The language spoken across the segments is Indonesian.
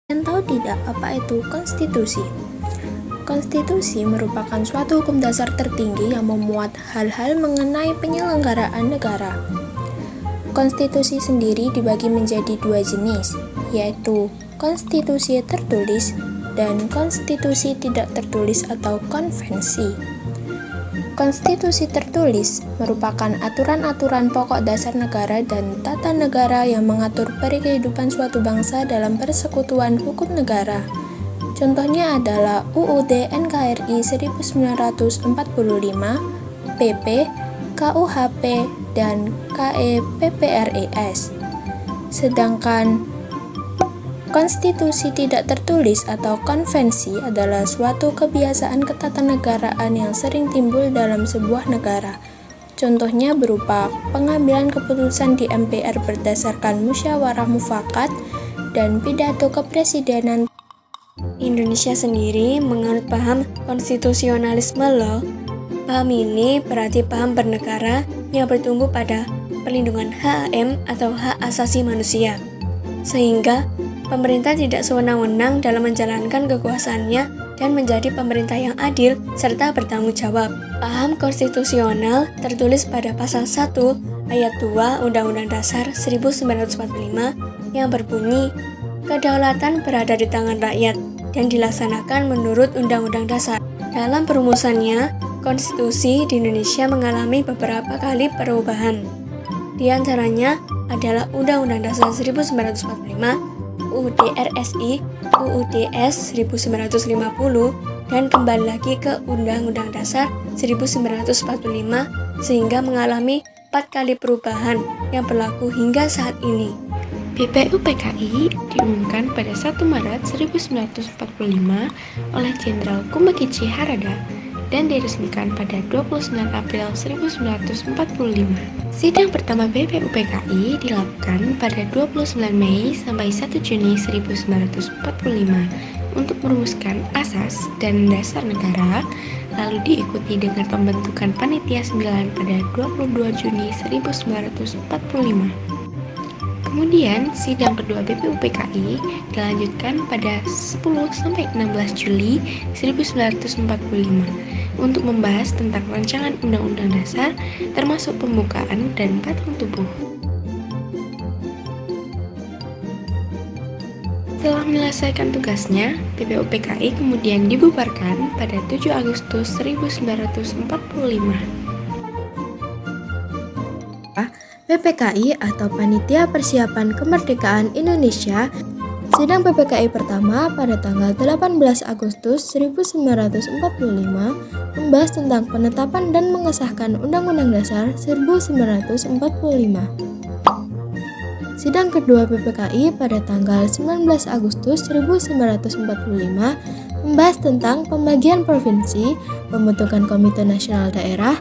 Kalian tahu tidak apa itu konstitusi? Konstitusi merupakan suatu hukum dasar tertinggi yang memuat hal-hal mengenai penyelenggaraan negara. Konstitusi sendiri dibagi menjadi dua jenis, yaitu konstitusi tertulis dan konstitusi tidak tertulis atau konvensi. Konstitusi tertulis merupakan aturan-aturan pokok dasar negara dan tata negara yang mengatur peri kehidupan suatu bangsa dalam persekutuan hukum negara. Contohnya adalah UUD NKRI 1945, PP, KUHP, dan KEPPRES. Sedangkan konstitusi tidak tertulis atau konvensi adalah suatu kebiasaan ketatanegaraan yang sering timbul dalam sebuah negara. Contohnya berupa pengambilan keputusan di MPR berdasarkan musyawarah mufakat dan pidato kepresidenan. Indonesia sendiri menganut paham konstitusionalisme law. Paham ini berarti paham bernegara yang bertumbuh pada perlindungan HAM atau hak asasi manusia, sehingga pemerintah tidak sewenang-wenang dalam menjalankan kekuasaannya dan menjadi pemerintah yang adil serta bertanggung jawab. Paham konstitusional tertulis pada pasal 1 ayat 2 Undang-Undang Dasar 1945 yang berbunyi, kedaulatan berada di tangan rakyat dan dilaksanakan menurut Undang-Undang Dasar. Dalam perumusannya, konstitusi di Indonesia mengalami beberapa kali perubahan. Di antaranya adalah Undang-Undang Dasar 1945, UUD RSI, UUD S 1950, dan kembali lagi ke Undang-Undang Dasar 1945 sehingga mengalami 4 kali perubahan yang berlaku hingga saat ini. BPUPKI diumumkan pada 1 Maret 1945 oleh Jenderal Kumakichi Harada dan diresmikan pada 29 April 1945. Sidang pertama BPUPKI dilakukan pada 29 Mei sampai 1 Juni 1945 untuk merumuskan asas dan dasar negara, lalu diikuti dengan pembentukan Panitia 9 pada 22 Juni 1945. Kemudian, sidang kedua BPUPKI dilanjutkan pada 10-16 Juli 1945 untuk membahas tentang rancangan Undang-Undang Dasar termasuk pembukaan dan batang tubuh. Setelah menyelesaikan tugasnya, BPUPKI kemudian dibubarkan pada 7 Agustus 1945. PPKI atau Panitia Persiapan Kemerdekaan Indonesia. Sidang PPKI pertama pada tanggal 18 Agustus 1945 membahas tentang penetapan dan mengesahkan Undang-Undang Dasar 1945. Sidang kedua PPKI pada tanggal 19 Agustus 1945 membahas tentang pembagian provinsi, pembentukan Komite Nasional Daerah,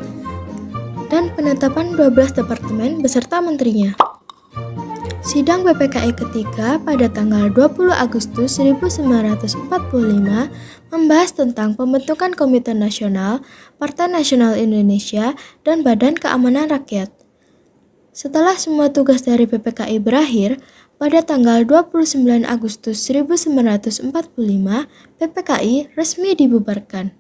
dan penetapan 12 departemen beserta menterinya. Sidang PPKI ketiga pada tanggal 20 Agustus 1945 membahas tentang pembentukan Komite Nasional, Partai Nasional Indonesia, dan Badan Keamanan Rakyat. Setelah semua tugas dari PPKI berakhir, pada tanggal 29 Agustus 1945, PPKI resmi dibubarkan.